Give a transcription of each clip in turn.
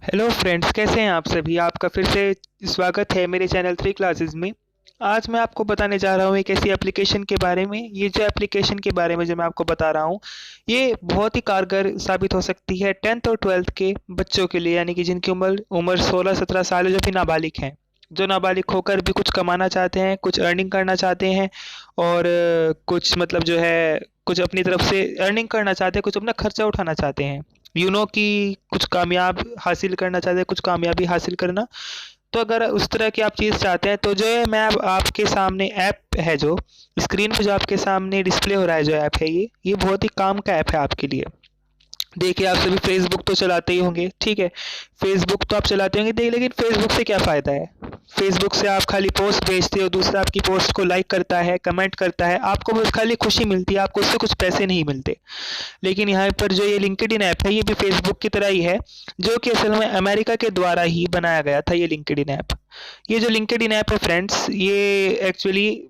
Hello friends, कैसे हैं आप सभी। आपका फिर से स्वागत है मेरे चैनल 3 क्लासेस में। आज मैं आपको बताने जा रहा हूँ एक ऐसी एप्लीकेशन के बारे में। ये जो एप्लीकेशन के बारे में जो मैं आपको बता रहा हूँ, ये बहुत ही कारगर साबित हो सकती है 10th और 12th के बच्चों के लिए, यानी कि जिनकी उम्र उम्र 16-17 साल है, जो भी नाबालिग हैं, जो नाबालिग होकर भी कुछ कमाना चाहते हैं, कुछ अर्निंग करना चाहते हैं और कुछ मतलब जो है कुछ अपनी तरफ से अर्निंग करना चाहते हैं, कुछ अपना खर्चा उठाना चाहते हैं, कि कुछ कामयाब हासिल करना चाहते हैं, कुछ कामयाबी हासिल करना। तो अगर उस तरह की आप चीज़ चाहते हैं तो जो है मैं अब आपके सामने ऐप है, जो स्क्रीन पे जो आपके सामने डिस्प्ले हो रहा है, जो ऐप है ये बहुत ही काम का ऐप है आपके लिए। देखिए, आप सभी फेसबुक तो चलाते ही होंगे, ठीक है। फेसबुक तो आप चलाते होंगे, देखिए, लेकिन फेसबुक से क्या फ़ायदा है। फेसबुक से आप खाली पोस्ट भेजते हो, दूसरा आपकी पोस्ट को लाइक करता है, कमेंट करता है, आपको बस खाली खुशी मिलती है, आपको उससे कुछ पैसे नहीं मिलते। लेकिन यहाँ पर जो ये लिंक्डइन ऐप है, ये भी फेसबुक की तरह ही है, जो कि असल में अमेरिका के द्वारा ही बनाया गया था, ये लिंक्डइन ऐप। ये जो लिंक्डइन ऐप है फ्रेंड्स, ये एक्चुअली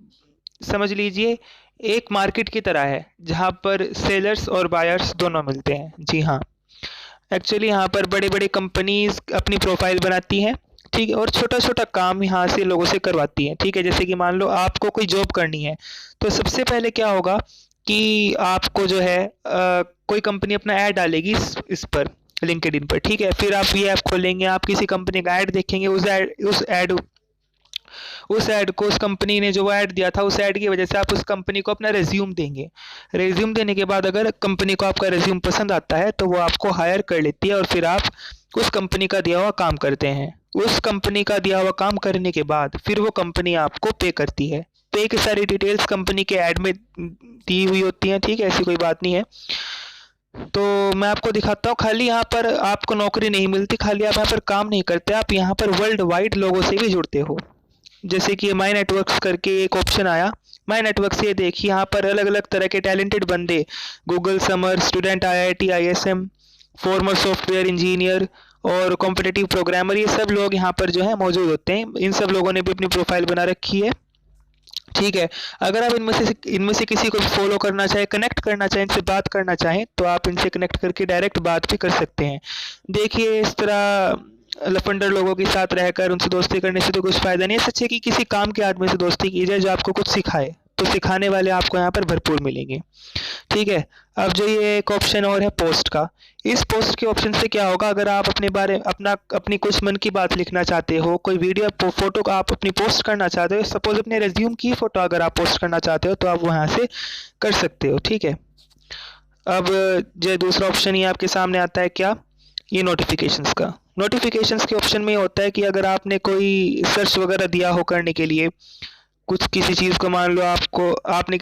समझ लीजिए एक मार्केट की तरह है, जहाँ पर सेलर्स और बायर्स दोनों मिलते हैं। जी हाँ, एक्चुअली यहाँ पर बड़े बड़े कंपनीज अपनी प्रोफाइल बनाती हैं, ठीक है, और छोटा छोटा काम यहाँ से लोगों से करवाती हैं, ठीक है। जैसे कि मान लो आपको कोई जॉब करनी है, तो सबसे पहले क्या होगा कि आपको जो है कोई कंपनी अपना ऐड डालेगी इस पर, लिंक्डइन पर, ठीक है। फिर आप ये ऐप खोलेंगे, आप किसी कंपनी का ऐड देखेंगे, उस ऐड को, उस कंपनी ने जो वो ऐड दिया था, उस ऐड की वजह से आप उस कंपनी को अपना रिज्यूम देंगे। रिज्यूम देने के बाद अगर कंपनी को आपका रिज्यूम पसंद आता है तो वो आपको हायर कर लेती है और फिर आप उस कंपनी का दिया हुआ काम करते हैं। उस कंपनी का दिया हुआ काम करने के बाद फिर वो कंपनी आपको पे करती है। पे की सारी डिटेल्स कंपनी के ऐड में दी हुई होती हैं, ठीक है, ऐसी कोई बात नहीं है। तो मैं आपको दिखाता हूँ, खाली यहाँ पर आपको नौकरी नहीं मिलती, खाली आप यहाँ पर काम नहीं करते, आप यहाँ पर वर्ल्ड वाइड लोगों से भी जुड़ते हो। जैसे कि माई नेटवर्क्स करके एक ऑप्शन आया, माई नेटवर्क से देखिए यहाँ पर अलग अलग तरह के टैलेंटेड बंदे, Google summer student, IIT ISM, farmer software engineer और कॉम्पिटिटिव प्रोग्रामर, ये सब लोग यहाँ पर जो है मौजूद होते हैं। इन सब लोगों ने भी अपनी प्रोफाइल बना रखी है, ठीक है। अगर आप इनमें से किसी को भी फॉलो करना चाहें, कनेक्ट करना चाहें, इनसे बात करना चाहें, तो आप इनसे कनेक्ट करके डायरेक्ट बात भी कर सकते हैं। देखिए, इस तरह लफंडर लोगों के साथ रहकर उनसे दोस्ती करने से तो कुछ फ़ायदा नहीं है। सच है कि किसी काम के आदमी से दोस्ती की जाए जो आपको कुछ सिखाए, तो सिखाने वाले आपको यहाँ पर भरपूर मिलेंगे, ठीक है। अब जो ये एक ऑप्शन और है पोस्ट का, इस पोस्ट के ऑप्शन से क्या होगा, अगर आप अपने बारे अपनी कुछ मन की बात लिखना चाहते हो, कोई वीडियो फोटो का आप अपनी पोस्ट करना चाहते हो, सपोज अपने रेज्यूम की फ़ोटो अगर आप पोस्ट करना चाहते हो, तो आप वहाँ से कर सकते हो, ठीक है। अब जो दूसरा ऑप्शन ये आपके सामने आता है, क्या, ये नोटिफिकेशंस का। नोटिफिकेशंस के ऑप्शन में होता है कि अगर आपने कोई सर्च वगैरह दिया हो करने के लिए कुछ किसी चीज़ को, मान लो आपने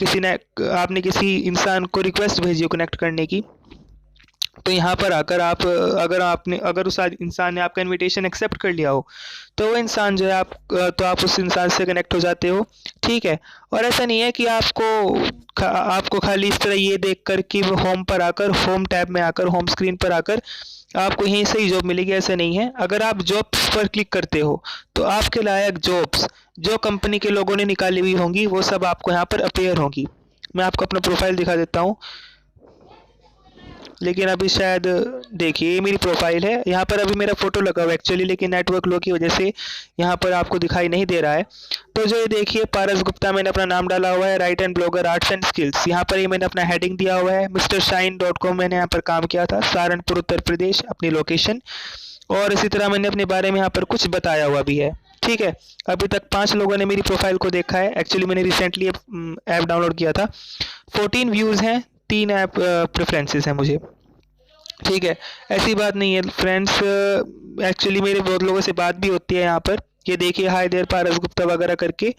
किसी इंसान को रिक्वेस्ट भेजी हो कनेक्ट करने की, तो यहाँ पर आकर आप अगर उस इंसान ने आपका इनविटेशन एक्सेप्ट कर लिया हो, तो वो इंसान जो है तो आप उस इंसान से कनेक्ट हो जाते हो, ठीक है। और ऐसा नहीं है कि आपको खाली इस तरह ये देख कर कि वो होम पर आकर, होम टैब में आकर, होम स्क्रीन पर आकर आपको यहीं से ही जॉब मिलेगी, ऐसा नहीं है। अगर आप जॉब्स पर क्लिक करते हो तो आपके लायक जॉब्स जो कंपनी के लोगों ने निकाली हुई होंगी, वो सब आपको यहाँ पर अपीयर होंगी। मैं आपको अपना प्रोफाइल दिखा देता हूँ, लेकिन अभी शायद, देखिए ये मेरी प्रोफाइल है, यहाँ पर अभी मेरा फ़ोटो लगा हुआ है एक्चुअली, लेकिन नेटवर्क लो की वजह से यहाँ पर आपको दिखाई नहीं दे रहा है। तो जो ये देखिए, पारस गुप्ता मैंने अपना नाम डाला हुआ है, right and blogger arts and skills, यहाँ पर ये मैंने अपना हेडिंग दिया हुआ है। मिस्टर शाइन डॉट कॉम मैंने यहाँ पर काम किया था, सहारनपुर उत्तर प्रदेश अपनी लोकेशन, और इसी तरह मैंने अपने बारे में यहाँ पर कुछ बताया हुआ भी है, ठीक है। अभी तक 5 लोगों ने मेरी प्रोफाइल को देखा है, एक्चुअली मैंने रिसेंटली ऐप डाउनलोड किया था। 14 व्यूज़ हैं, 3 ऐप प्रेफरेंसेस हैं मुझे, ठीक है। ऐसी बात नहीं है फ्रेंड्स, एक्चुअली मेरे बहुत लोगों से बात भी होती है यहाँ पर। ये देखिए, हाय देयर पारस गुप्ता वगैरह करके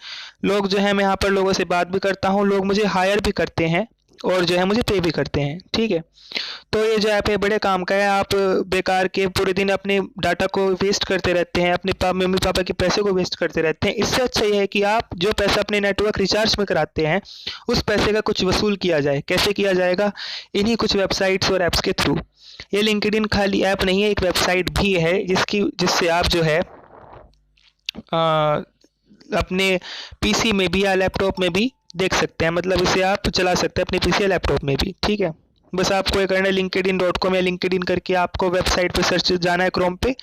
लोग जो है, मैं यहाँ पर लोगों से बात भी करता हूँ, लोग मुझे हायर भी करते हैं और जो है मुझे पे भी करते हैं, ठीक है। तो ये जो ऐप है बड़े काम का है। आप बेकार के पूरे दिन अपने डाटा को वेस्ट करते रहते हैं, अपने मम्मी पापा के पैसे को वेस्ट करते रहते हैं। इससे अच्छा ये है कि आप जो पैसा अपने नेटवर्क रिचार्ज में कराते हैं, उस पैसे का कुछ वसूल किया जाए। कैसे किया जाएगा? इन्हीं कुछ वेबसाइट्स और ऐप्स के थ्रू। ये लिंक्डइन खाली ऐप नहीं है, एक वेबसाइट भी है जिससे आप जो है अपने पीसी में भी या लैपटॉप में भी देख सकते हैं, मतलब इसे आप चला सकते हैं अपने पीसी या लैपटॉप में भी, ठीक है। बस आपको ये करना है linkedin.com या linkedin करके आपको वेबसाइट पे सर्च जाना है क्रोम पे,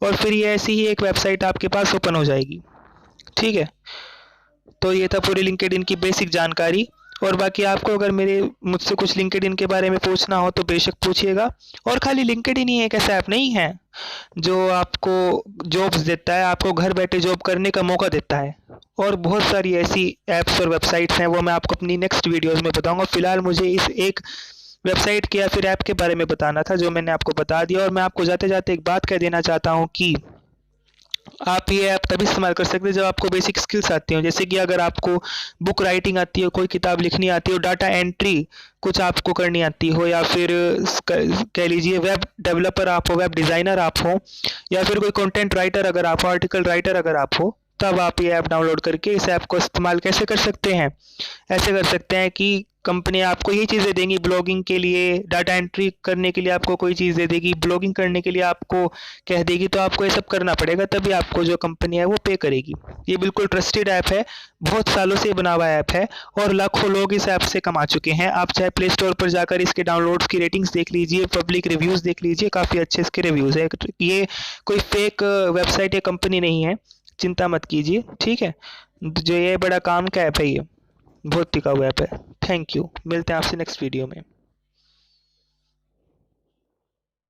और फिर ये ऐसी ही एक वेबसाइट आपके पास ओपन हो जाएगी। ठीक है, तो ये था पूरी लिंक्डइन की बेसिक जानकारी। और बाकी आपको अगर मुझसे कुछ लिंक्डइन के बारे में पूछना हो तो बेशक पूछिएगा। और खाली लिंक्डइन ही एक ऐसा ऐप नहीं है जो आपको जॉब्स देता है, आपको घर बैठे जॉब करने का मौका देता है। और बहुत सारी ऐसी ऐप्स और वेबसाइट्स हैं, वो मैं आपको अपनी नेक्स्ट वीडियोज़ में बताऊँगा। फ़िलहाल मुझे इस एक वेबसाइट के या फिर ऐप के बारे में बताना था जो मैंने आपको बता दिया। और मैं आपको जाते जाते एक बात कह देना चाहता हूँ कि आप ये ऐप तभी इस्तेमाल कर सकते हैं जब आपको बेसिक स्किल्स आती हो, जैसे कि अगर आपको बुक राइटिंग आती हो, कोई किताब लिखनी आती हो, डाटा एंट्री कुछ आपको करनी आती हो, या फिर कह लीजिए वेब डेवलपर आप हो, वेब डिज़ाइनर आप हो, या फिर कोई कंटेंट राइटर अगर आप हो, आर्टिकल राइटर अगर आप हो, तब आप ये ऐप डाउनलोड करके इस ऐप को इस्तेमाल कैसे कर सकते हैं। ऐसे कर सकते हैं कि कंपनी आपको यही चीज़ें देंगी ब्लॉगिंग के लिए, डाटा एंट्री करने के लिए आपको कोई चीज़ दे देगी, ब्लॉगिंग करने के लिए आपको कह देगी, तो आपको ये सब करना पड़ेगा, तभी आपको जो कंपनी है वो पे करेगी। ये बिल्कुल ट्रस्टेड ऐप है, बहुत सालों से बना हुआ ऐप है, और लाखों लोग इस ऐप से कमा चुके हैं। आप चाहे प्ले स्टोर पर जाकर इसके डाउनलोड्स की रेटिंग्स देख लीजिए, पब्लिक रिव्यूज़ देख लीजिए, काफ़ी अच्छे इसके रिव्यूज़ है। ये कोई फेक वेबसाइट या कंपनी नहीं है, चिंता मत कीजिए। ठीक है, जो ये बड़ा काम का ऐप है, ये बहुत टिकाऊ ऐप है। थैंक यू, मिलते हैं आपसे नेक्स्ट वीडियो में।